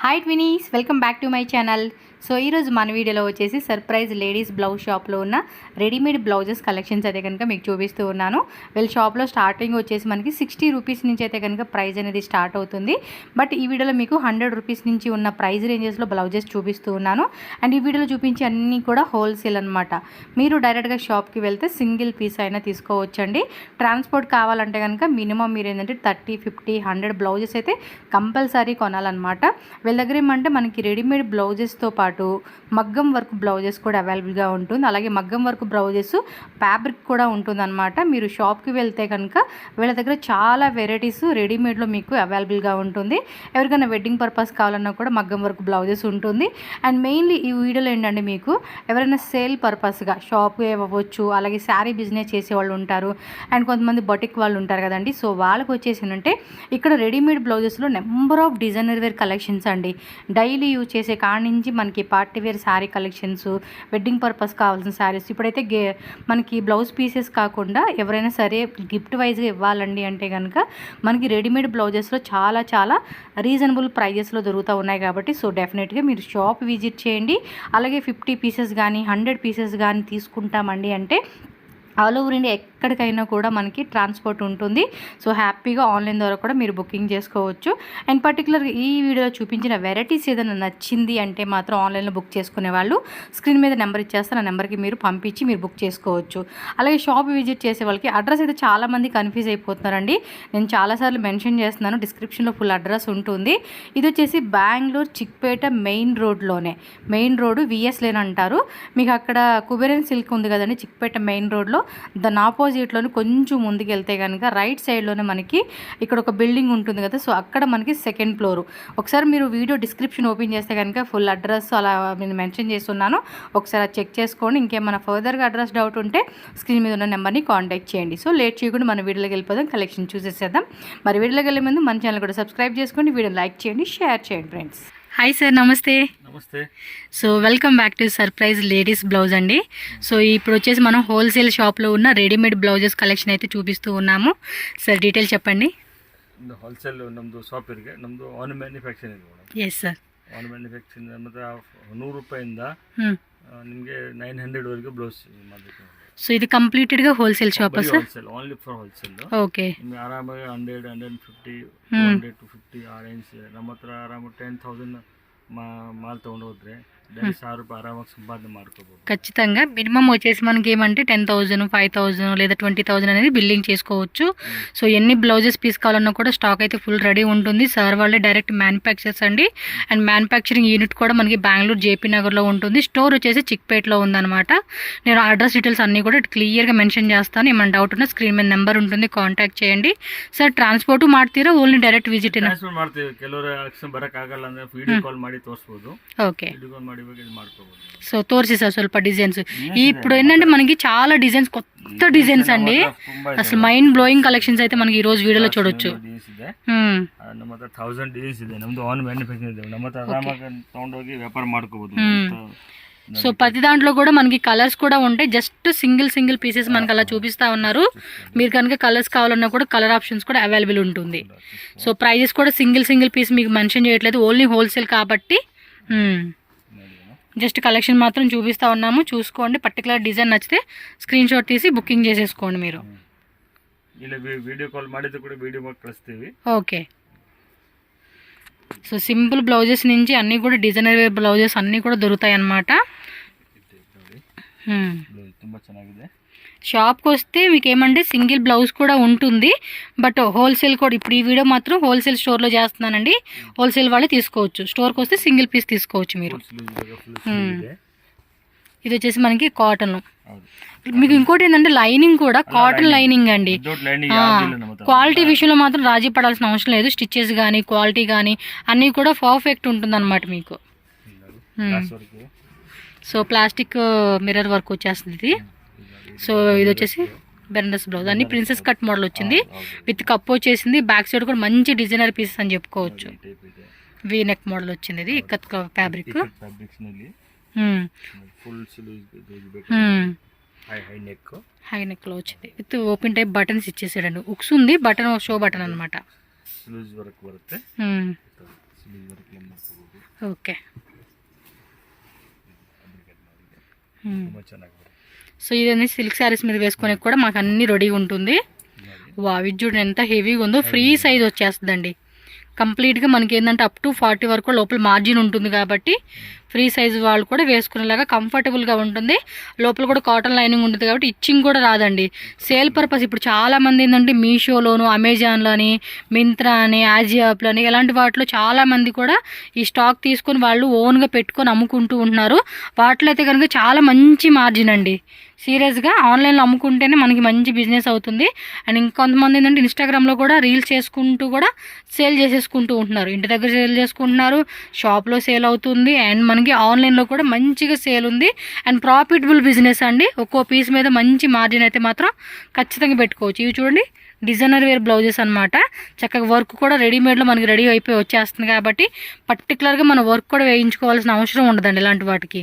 Hi twinnies, welcome back to my channel. So ఈరోజు మన వీడియోలో వచ్చేసి సర్ప్రైజ్ లేడీస్ బ్లౌజ్ షాప్లో ఉన్న రెడీమేడ్ బ్లౌజెస్ కలెక్షన్స్ అయితే కనుక మీకు చూపిస్తూ ఉన్నాను. వీళ్ళ షాప్లో స్టార్టింగ్ వచ్చేసి మనకి 60 రూపీస్ నుంచి అయితే కనుక ప్రైస్ అనేది స్టార్ట్ అవుతుంది. బట్ ఈ వీడియోలో మీకు 100 రూపీస్ నుంచి ఉన్న ప్రైస్ రేంజెస్లో బ్లౌజెస్ చూపిస్తూ ఉన్నాను. అండ్ ఈ వీడియోలో చూపించే అన్నీ కూడా హోల్సేల్ అనమాట. మీరు డైరెక్ట్గా షాప్కి వెళ్తే సింగిల్ పీస్ అయినా తీసుకోవచ్చండి. ట్రాన్స్పోర్ట్ కావాలంటే కనుక మినిమం మీరు ఏంటంటే 30, 50, 100 బ్లౌజెస్ అయితే కంపల్సరీ కొనాలన్నమాట. వీళ్ళ దగ్గర ఏమంటే మనకి రెడీమేడ్ బ్లౌజెస్తో పాటు మగ్గం వర్క్ బ్లౌజెస్ కూడా అవైలబుల్గా ఉంటుంది. అలాగే మగ్గం వర్క్ బ్లౌజెస్ ఫ్యాబ్రిక్ కూడా ఉంటుందన్నమాట. మీరు షాప్కి వెళ్తే కనుక వీళ్ళ దగ్గర చాలా వెరైటీస్ రెడీమేడ్లో మీకు అవైలబుల్గా ఉంటుంది. ఎవరికైనా వెడ్డింగ్ పర్పస్ కావాలన్నా కూడా మగ్గం వర్క్ బ్లౌజెస్ ఉంటుంది. అండ్ మెయిన్లీ ఈ వీడియోలో ఏంటంటే మీకు ఎవరైనా సేల్ పర్పస్గా షాప్ అవ్వచ్చు, అలాగే శారీ బిజినెస్ చేసేవాళ్ళు ఉంటారు, అండ్ కొంతమంది బొటిక్ వాళ్ళు ఉంటారు కదండి. సో వాళ్ళకి వచ్చేసిందంటే ఇక్కడ రెడీమేడ్ బ్లౌజెస్లో number of designer wear collections అండి. డైలీ యూజ్ చేసే కాడి నుంచి మనకి party wear saree collections, wedding purpose కావాల్సిన శారీస్, ఇప్పుడైతే మనకి బ్లౌజ్ పీసెస్ కాకుండా ఎవరైనా సరే గిఫ్ట్ వైజ్గా ఇవ్వాలండి అంటే కనుక మనకి రెడీమేడ్ బ్లౌజెస్లో చాలా చాలా రీజనబుల్ ప్రైజెస్లో దొరుకుతూ ఉన్నాయి. కాబట్టి సో డెఫినెట్గా మీరు షాప్ విజిట్ చేయండి. అలాగే 50 పీసెస్ కానీ 100 పీసెస్ కానీ తీసుకుంటామండి అంటే ఆల్ ఓవర్ ఇండియా ఎక్కడికైనా కూడా మనకి ట్రాన్స్పోర్ట్ ఉంటుంది. సో హ్యాపీగా ఆన్లైన్ ద్వారా కూడా మీరు బుకింగ్ చేసుకోవచ్చు. అండ్ పర్టికులర్గా ఈ వీడియోలో చూపించిన వెరైటీస్ ఏదైనా నచ్చింది అంటే మాత్రం ఆన్లైన్లో బుక్ చేసుకునే వాళ్ళు స్క్రీన్ మీద నెంబర్ ఇచ్చేస్తారు. ఆ నెంబర్కి మీరు పంపించి మీరు బుక్ చేసుకోవచ్చు. అలాగే షాప్ విజిట్ చేసే వాళ్ళకి అడ్రస్ అయితే చాలామంది కన్ఫ్యూజ్ అయిపోతున్నారండి. నేను చాలాసార్లు మెన్షన్ చేస్తున్నాను, డిస్క్రిప్షన్లో ఫుల్ అడ్రస్ ఉంటుంది. ఇది వచ్చేసి బెంగళూరు చిక్పేట మెయిన్ రోడ్లోనే, మెయిన్ రోడ్డు విఎస్ లేన్ అంటారు. మీకు అక్కడ కుబేరన్ సిల్క్ ఉంది కదండి చిక్పేట మెయిన్ రోడ్లో, దాని ఆపోజిట్లోనే కొంచెం ముందుకు వెళ్తే కనుక రైట్ సైడ్లోనే మనకి ఇక్కడ ఒక బిల్డింగ్ ఉంటుంది కదా. సో అక్కడ మనకి సెకండ్ ఫ్లోర్. ఒకసారి మీరు వీడియో డిస్క్రిప్షన్ ఓపెన్ చేస్తే కనుక ఫుల్ అడ్రస్ అలా నేను మెన్షన్ చేస్తున్నాను. ఒకసారి చెక్ చేసుకోండి. ఇంకేమైనా ఫర్దర్గా అడ్రస్ డౌట్ ఉంటే స్క్రీన్ మీద ఉన్న నెంబర్ని కాంటాక్ట్ చేయండి. సో లేట్ చేయకుండా మన వీడియోలోకి వెళ్ళిపోదాం, కలెక్షన్ చూసేసేద్దాం. మరి వీడియోలోకి వెళ్ళే ముందు మన ఛానల్ కూడా సబ్స్క్రైబ్ చేసుకోండి, వీడియో లైక్ చేయండి, షేర్ చేయండి ఫ్రెండ్స్. హాయ్ సార్, నమస్తే. నమస్తే. So welcome back to surprise ladies blouse అండి. సో ఇప్పుడు వచ్చేసి మనం హోల్సేల్ షాప్లో ఉన్న రెడీమేడ్ బ్లౌజెస్ కలెక్షన్ అయితే చూపిస్తూ ఉన్నాము. సార్ డీటెయిల్ చెప్పండి. ಹೋಲ್ಸೇಲ್ ನಮ್ಮದು ಶಾಪ್ ಇರಿಗೆ, ನಮ್ಮದು on manufacturing madam. Yes sir. On manufacturing ಮತ್ತು 100 ರೂಪಾಯಿಂದ ನಿಮಗೆ 900 ವರೆಗೂ ಬ್ಲೌಸ್ ಮಾಡಬೇಕು. సో ఇది కంప్లీటెడ్గా wholesale shop sir? Wholesale, only for wholesale. Okay. ನಿಮಗೆ ಆರಾಮಾಗಿ 100, 150, 200 to 50 ಆ ರೇಂಜ್ ನಮ್ಮ ಹತ್ರ ಆರಾಮಾಗಿ 10,000 ಮಾಲ್ ತೊಗೊಂಡು ಹೋದ್ರೆ ₹1,000 ఆరామాಗಿ సంపాదన ಮಾಡ್ಕೋಬಹುದು. ఖచ్చితంగా మినిమం వచ్చేసి మనకి ఏమంటే 10,000, 5,000 లేదా 20,000 అనేది బిల్లింగ్ చేసుకోవచ్చు. సో ఎన్ని బ్లౌజెస్ పీస్ కావాలన్నా కూడా స్టాక్ అయితే ఫుల్ రెడీ ఉంటుంది. సార్ వాళ్ళే డైరెక్ట్ మ్యానుఫ్యాక్చర్స్ అండి. అండ్ మ్యానుఫ్యాక్చరింగ్ యూనిట్ కూడా మనకి బెంగళూరు జేపీ నగర్లో ఉంటుంది. స్టోర్ వచ్చేసి చిక్పేట్లో ఉందన్నమాట. నేను అడ్రస్ డీటెయిల్స్ అన్నీ కూడా క్లియర్గా మెన్షన్ చేస్తాను. ఏమైనా డౌట్ ఉన్నా స్క్రీన్ మీద నెంబర్ ఉంటుంది, కాంటాక్ట్ చేయండి. సార్ ట్రాన్స్పోర్ట్ ಮಾಡ್ತೀರಾ, ಓನ್ಲಿ ಡೈರೆಕ್ಟ್ ವಿಸಿಟ್? ಟ್ರಾನ್ಸ್ಫರ್ ಮಾಡ್ತೀವಿ. ಕೆಲವರು ಆಕ್ಷನ್ ಬರಕ್ಕಾಗಲ್ಲ ಅಂದ್ರೆ ವಿಡಿಯೋ ಕಾಲ್ ಮಾಡಿ ತೋರಿಸಬಹುದು. ఓకే. సో తోర్సి సార్ ಸ್ವಲ್ಪ డిజైన్స్. ఇప్పుడు ఏంటంటే మనకి చాలా డిజైన్స్, కొత్త డిజైన్స్ అండి. అసలు మైండ్ బ్లోయింగ్ కలెక్షన్స్ అయితే మనకి ఈ రోజు వీడియోలో చూడొచ్చు. ನಮ್ಮ ಹತ್ರ 1000 ಡಿಸೈನ್ಸ್ ಇದೆ. ನಮ್ದು ಆನ್ ಮ್ಯಾನುಫ್ಯಾಕ್ಚರಿಂಗ್ ಇದೆ. ನಮ್ಮ ಹತ್ರ ಆರಾಮಾಗಿ ತಗೊಂಡೋಗಿ ವ್ಯಾಪಾರ ಮಾಡ್ಕೋಬಹುದು. సో ప్రతి దాంట్లో కూడా మనకి కలర్స్ కూడా ఉంటాయి. జస్ట్ సింగిల్ పీసెస్ మనకి అలా చూపిస్తా ఉన్నారు. మీరు కనుక కలర్స్ కావాలన్నా కూడా కలర్ ఆప్షన్స్ కూడా అవైలబుల్ ఉంటుంది. సో ప్రైజెస్ కూడా సింగిల్ పీస్ మీకు మెన్షన్ చేయట్లేదు, ఓన్లీ హోల్సేల్ కాబట్టి జస్ట్ కలెక్షన్ మాత్రం చూపిస్తూ ఉన్నాము. చూసుకోండి. పర్టికులర్ డిజైన్ నచ్చితే స్క్రీన్ షాట్ తీసి బుకింగ్ చేసేసుకోండి మీరు. వీడియో కాల్ ಮಾಡಿದ್ರೆ కూడా వీడియో మాకు కలుస్తుంది. ఓకే. సో సింపుల్ బ్లౌజెస్ నుంచి అన్నీ కూడా డిజైనర్ వేర్ బ్లౌజెస్ అన్నీ కూడా దొరుకుతాయి అన్నమాట. ತುಂಬ ಚೆನ್ನಾಗಿದೆ. షాప్కి వస్తే మీకు ఏమంటే సింగిల్ బ్లౌజ్ కూడా ఉంటుంది. బట్ హోల్సేల్ కూడా ఇప్పుడు ఈ వీడియో మాత్రం హోల్సేల్ స్టోర్లో చేస్తున్నానండి. హోల్సేల్ వాళ్ళే తీసుకోవచ్చు. స్టోర్కి వస్తే సింగిల్ పీస్ తీసుకోవచ్చు మీరు. ఇది వచ్చేసి మనకి కాటన్. మీకు ఇంకోటి ఏంటంటే లైనింగ్ కూడా కాటన్ లైనింగ్ అండి. క్వాలిటీ విషయంలో మాత్రం రాజీ పడాల్సిన అవసరం లేదు. స్టిచెస్ కానీ క్వాలిటీ కానీ అన్నీ కూడా పర్ఫెక్ట్ ఉంటుంది అనమాట మీకు. సో ప్లాస్టిక్ మిర్రర్ వర్క్ వచ్చేస్తుంది ఇది. సో ఇది వచ్చేసి బెనారస్ బ్లౌజ్, అన్ని ప్రిన్సెస్ కట్ మోడల్ వచ్చింది. విత్ కప్ వచ్చేసింది. బ్యాక్ సైడ్ కూడా మంచి డిజైనర్ పీసెస్ అని చెప్పుకోవచ్చు. వీ నెక్ మోడల్ వచ్చింది. ఇది ఇక్కత్ ఫ్యాబ్రిక్. హై నెక్ లో వచ్చింది. విత్ ఓపెన్ టైప్ బటన్స్ ఇచ్చేసాడండి. ఉక్స్ ఉంది, బటన్ షో బటన్ అనమాట. ఓకే. సో ఇదన్నీ సిల్క్ శారీస్ మీద వేసుకొని కూడా మాకు అన్ని రెడీగా ఉంటుంది. ఇది చూడండి ఎంత హెవీగా ఉందో. ఫ్రీ సైజ్ వచ్చేస్తుందండి కంప్లీట్గా. మనకి ఏంటంటే అప్ టు 40 వరకు లోపల మార్జిన్ ఉంటుంది కాబట్టి ఫ్రీ సైజ్ వాళ్ళు కూడా వేసుకునేలాగా కంఫర్టబుల్గా ఉంటుంది. లోపల కూడా కాటన్ లైనింగ్ ఉంటుంది కాబట్టి ఇచ్చింగ్ కూడా రాదండి. సేల్ పర్పస్ ఇప్పుడు చాలామంది ఏంటంటే మీషోలోను, అమెజాన్లో అని, మింత్రా అని, యాజియాప్లో అని ఇలాంటి వాటిలో చాలామంది కూడా ఈ స్టాక్ తీసుకొని వాళ్ళు ఓన్గా పెట్టుకొని అమ్ముకుంటూ ఉంటున్నారు. వాటిలో అయితే కనుక చాలా మంచి మార్జిన్ అండి. సీరియస్గా ఆన్లైన్లో అమ్ముకుంటేనే మనకి మంచి బిజినెస్ అవుతుంది. అండ్ ఇంకొంతమంది ఏంటంటే ఇన్స్టాగ్రామ్లో కూడా రీల్స్ చేసుకుంటూ కూడా సేల్ చేసేసుకుంటూ ఉంటున్నారు. ఇంటి దగ్గర సేల్ చేసుకుంటున్నారు, షాప్లో సేల్ అవుతుంది, అండ్ మనకి ఆన్లైన్లో కూడా మంచిగా సేల్ ఉంది. అండ్ ప్రాఫిటబుల్ బిజినెస్ అండి. ఒక్కో పీస్ మీద మంచి మార్జిన్ అయితే మాత్రం ఖచ్చితంగా పెట్టుకోవచ్చు. ఇవి చూడండి డిజైనర్ వేర్ బ్లౌజెస్ అనమాట. చక్కగా వర్క్ కూడా రెడీమేడ్లో మనకి రెడీ అయిపోయి వచ్చేస్తుంది కాబట్టి పర్టికులర్గా మనం వర్క్ కూడా వేయించుకోవాల్సిన అవసరం ఉండదండి ఇలాంటి వాటికి.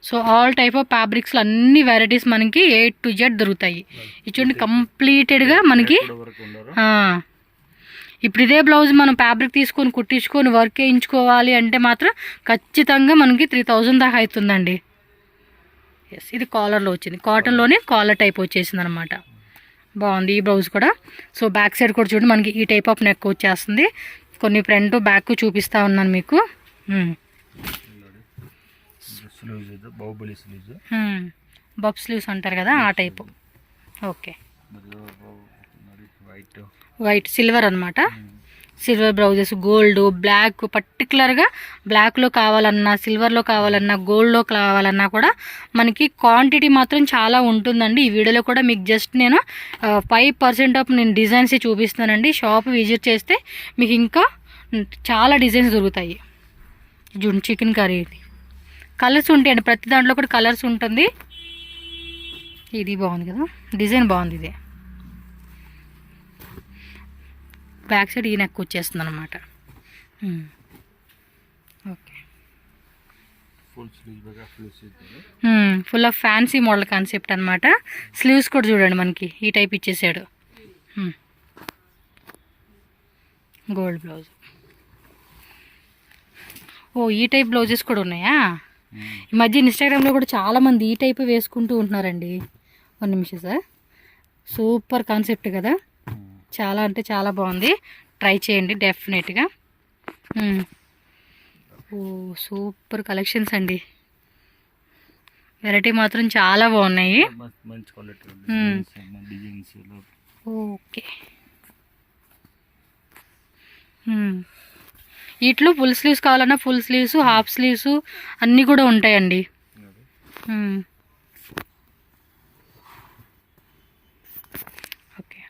సో ఆల్ టైప్ ఆఫ్ ఫ్యాబ్రిక్స్లో అన్ని వెరైటీస్ మనకి A to Z దొరుకుతాయి. ఇది చూడండి కంప్లీటెడ్గా మనకి. ఇప్పుడు ఇదే బ్లౌజ్ మనం ఫ్యాబ్రిక్ తీసుకొని కుట్టించుకొని వర్క్ వేయించుకోవాలి అంటే మాత్రం ఖచ్చితంగా మనకి 3000 దాకా అవుతుందండి. ఎస్, ఇది కాలర్లో వచ్చింది, కాటన్లోనే కాలర్ టైప్ వచ్చేసింది అనమాట. బాగుంది ఈ బ్లౌజ్ కూడా. సో బ్యాక్ సైడ్ కూడా చూడండి మనకి ఈ టైప్ ఆఫ్ నెక్ వచ్చేస్తుంది. కొన్ని ఫ్రంట్ బ్యాక్ చూపిస్తూ ఉన్నాను మీకు. బబ్ స్లీవ్స్ అంటారు కదా ఆ టైపు. ఓకే, వైట్ సిల్వర్ అనమాట. సిల్వర్ బ్లౌజెస్, గోల్డ్, బ్లాక్, పర్టికులర్గా బ్లాక్లో కావాలన్నా, సిల్వర్లో కావాలన్నా, గోల్డ్లో కావాలన్నా కూడా మనకి క్వాంటిటీ మాత్రం చాలా ఉంటుందండి. ఈ వీడియోలో కూడా మీకు జస్ట్ నేను 5% ఆఫ్ నేను డిజైన్స్ చూపిస్తానండి. షాప్ విజిట్ చేస్తే మీకు ఇంకా చాలా డిజైన్స్ దొరుకుతాయి. చూడండి చికెన్ కర్రీ, కలర్స్ ఉంటాయండి ప్రతి దాంట్లో కూడా కలర్స్ ఉంటుంది. ఇది బాగుంది కదా, డిజైన్ బాగుంది. ఇది బ్యాక్ సైడ్ ఈ నెక్ వచ్చేస్తుంది అనమాట. Okay, full of fancy model concept అనమాట. స్లీవ్స్ కూడా చూడండి మనకి ఈ టైప్ ఇచ్చేసాడు. Gold blouse. ఓ ఈ టైప్ బ్లౌజెస్ కూడా ఉన్నాయా? ఈ మధ్య ఇన్స్టాగ్రామ్లో కూడా చాలామంది ఈ టైప్ వేసుకుంటూ ఉంటున్నారండి. 1 నిమిషం సార్. సూపర్ కాన్సెప్ట్ కదా, చాలా అంటే చాలా బాగుంది. ట్రై చేయండి డెఫినెట్గా. ఓ సూపర్ కలెక్షన్స్ అండి. వెరైటీ మాత్రం చాలా బాగున్నాయి. ఓకే, వీటిలో ఫుల్ స్లీవ్స్ కావాలన్నా ఫుల్ స్లీవ్స్, హాఫ్ స్లీవ్స్ అన్నీ కూడా ఉంటాయండి. ఓకే,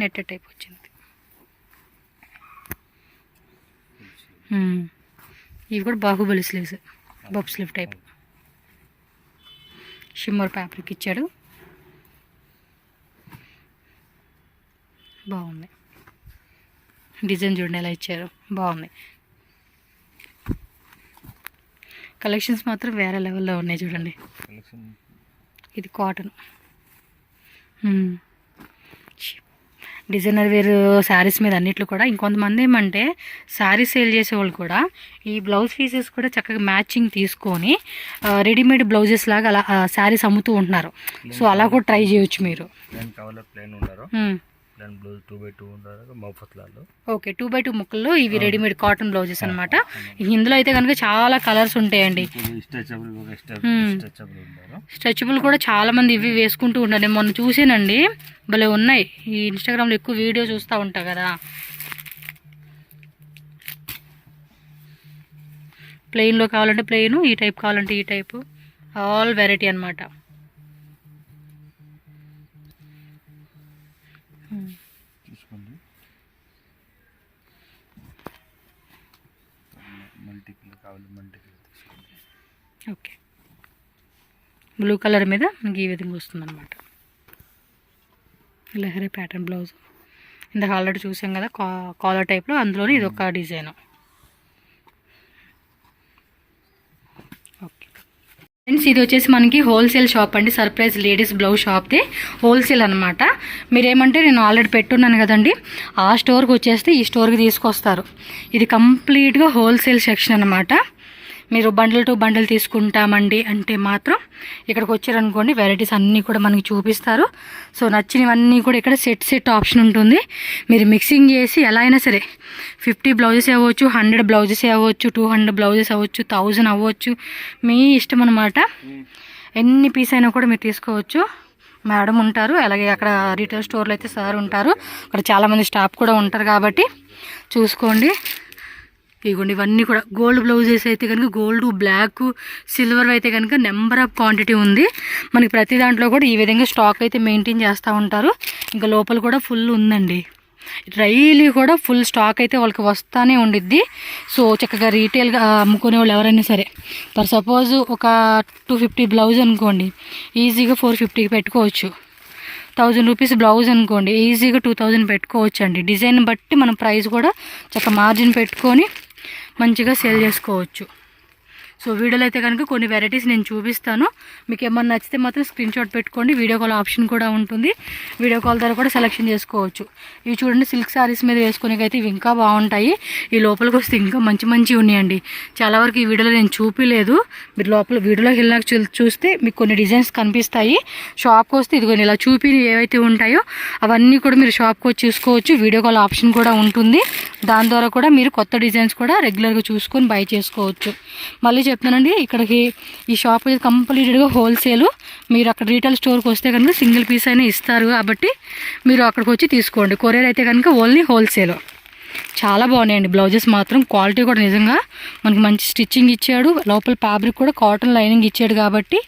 నెట్ టైప్ వచ్చింది. ఇవి కూడా బాహుబలి స్లీవ్స్, బబ్ స్లీవ్ టైప్. షిమ్మర్ ఫ్యాబ్రిక్ ఇచ్చాడు, బాగుంది. డిజైన్ చూడండి ఎలా ఇచ్చారు, బాగుంది. కలెక్షన్స్ మాత్రం వేరే లెవెల్లో ఉన్నాయి చూడండి. ఇది కాటన్ డిజైనర్ వేర్ శారీస్ మీద అన్నిట్లో కూడా. ఇంకొంతమంది ఏమంటే శారీ సేల్ చేసేవాళ్ళు కూడా ఈ బ్లౌజ్ పీసెస్ కూడా చక్కగా మ్యాచింగ్ తీసుకొని రెడీమేడ్ బ్లౌజెస్ లాగా అలా శారీస్ అమ్ముతూ ఉంటున్నారు. సో అలా కూడా ట్రై చేయొచ్చు మీరు. ఓకే, 2x2 ముక్కల్లో ఇవి రెడీమేడ్ కాటన్ బ్లౌజెస్ అనమాట. ఇందులో అయితే కనుక చాలా కలర్స్ ఉంటాయండి. స్ట్రెచబుల్ కూడా చాలా మంది ఇవి వేసుకుంటూ ఉంటారు. నేను మొన్న చూసానండి, భలే ఉన్నాయి. ఈ ఇన్స్టాగ్రామ్లో ఎక్కువ వీడియో చూస్తూ ఉంటా కదా. ప్లెయిన్లో కావాలంటే ప్లెయిన్, ఈ టైప్ కావాలంటే ఈ టైపు, ఆల్ వెరైటీ అనమాట. ఓకే, బ్లూ కలర్ మీద మనకి ఈ విధంగా వస్తుంది అనమాట. లహరి ప్యాటర్న్ బ్లౌజ్ ఇందాక ఆల్రెడీ చూసాం కదా కాలర్ టైప్లో, అందులోనే ఇది ఒక డిజైన్. ఫ్రెండ్స్ ఇది వచ్చేసి మనకి హోల్సేల్ షాప్ అండి, సర్ప్రైజ్ లేడీస్ బ్లౌజ్ షాప్ది హోల్సేల్ అనమాట. మీరేమంటే నేను ఆల్రెడీ పెట్టున్నాను కదండి, ఆ స్టోర్కి వచ్చేస్తే ఈ స్టోర్కి తీసుకొస్తారు. ఇది కంప్లీట్గా హోల్సేల్ సెక్షన్ అనమాట. మీరు బండిల్ టు బండిల్ తీసుకుంటామండి అంటే మాత్రం ఇక్కడికి వచ్చారనుకోండి, వెరైటీస్ అన్నీ కూడా మనకి చూపిస్తారు. సో నచ్చినవన్నీ కూడా ఇక్కడ సెట్ ఆప్షన్ ఉంటుంది. మీరు మిక్సింగ్ చేసి ఎలా అయినా సరే 50 బ్లౌజెస్ అవ్వచ్చు, 100 బ్లౌజెస్ అవ్వచ్చు, 200 బ్లౌజెస్ అవ్వచ్చు, 1000 అవ్వచ్చు, మీ ఇష్టం అనమాట. ఎన్ని పీస్ అయినా కూడా మీరు తీసుకోవచ్చు. మేడం ఉంటారు, అలాగే అక్కడ రీటైల్ స్టోర్లో అయితే సార్ ఉంటారు, అక్కడ చాలామంది స్టాఫ్ కూడా ఉంటారు కాబట్టి చూసుకోండి. ఇదిగోండి ఇవన్నీ కూడా గోల్డ్ బ్లౌజెస్ అయితే కనుక గోల్డ్, బ్లాక్, సిల్వర్ అయితే కనుక నెంబర్ ఆఫ్ క్వాంటిటీ ఉంది. మనకి ప్రతి దాంట్లో కూడా ఈ విధంగా స్టాక్ అయితే మెయింటైన్ చేస్తూ ఉంటారు. ఇంకా లోపల కూడా ఫుల్ ఉందండి, డైలీ కూడా ఫుల్ స్టాక్ అయితే వాళ్ళకి వస్తూనే ఉండిద్ది. సో చక్కగా రీటైల్గా అమ్ముకునే వాళ్ళు ఎవరైనా సరే, ఫర్ సపోజ్ ఒక 250 బ్లౌజ్ అనుకోండి, ఈజీగా 450కి పెట్టుకోవచ్చు. 1000 రూపీస్ బ్లౌజ్ అనుకోండి, ఈజీగా 2000 పెట్టుకోవచ్చు అండి. డిజైన్ బట్టి మనం ప్రైస్ కూడా చక్కగా మార్జిన్ పెట్టుకొని మంచిగా సేల్ చేసుకోవచ్చు. సో వీడియోలో అయితే కనుక కొన్ని వెరైటీస్ నేను చూపిస్తాను. మీకు ఏమన్నా నచ్చితే మాత్రం స్క్రీన్ షాట్ పెట్టుకోండి. వీడియో కాల్ ఆప్షన్ కూడా ఉంటుంది, వీడియో కాల్ ద్వారా కూడా సెలెక్షన్ చేసుకోవచ్చు. ఇవి చూడండి, సిల్క్ శారీస్ మీద వేసుకునేకైతే ఇవి ఇంకా బాగుంటాయి. ఈ లోపలికి వస్తే ఇంకా మంచివి ఉన్నాయండి. చాలా వరకు ఈ వీడియోలో నేను చూపించలేదు. మీరు లోపల వీడియోలోకి వెళ్ళాక చూస్తే మీకు కొన్ని డిజైన్స్ కనిపిస్తాయి. షాప్కి వస్తే ఇదిగోని ఇలా చూపిని ఏవైతే ఉంటాయో అవన్నీ కూడా మీరు షాప్కి వచ్చి చూసుకోవచ్చు. వీడియో కాల్ ఆప్షన్ కూడా ఉంటుంది, దాని ద్వారా కూడా మీరు కొత్త డిజైన్స్ కూడా రెగ్యులర్గా చూసుకొని బై చేసుకోవచ్చు. మళ్ళీ చెప్తానండి, ఇక్కడికి ఈ షాప్ అయితే కంప్లీట్గా హోల్సేల్. మీరు అక్కడ రీటైల్ స్టోర్కి వస్తే కనుక సింగిల్ పీస్ అయినా ఇస్తారు కాబట్టి మీరు అక్కడికి వచ్చి తీసుకోండి. కొరియర్ అయితే కనుక ఓన్లీ హోల్సేల్. చాలా బాగున్నాయండి బ్లౌజెస్ మాత్రం, క్వాలిటీ కూడా నిజంగా మనకి మంచి స్టిచ్చింగ్ ఇచ్చాడు. లోపల ఫ్యాబ్రిక్ కూడా కాటన్ లైనింగ్ ఇచ్చాడు కాబట్టి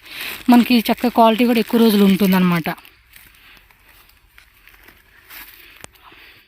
మనకి చక్కగా క్వాలిటీ కూడా ఎక్కువ రోజులు ఉంటుందన్నమాట.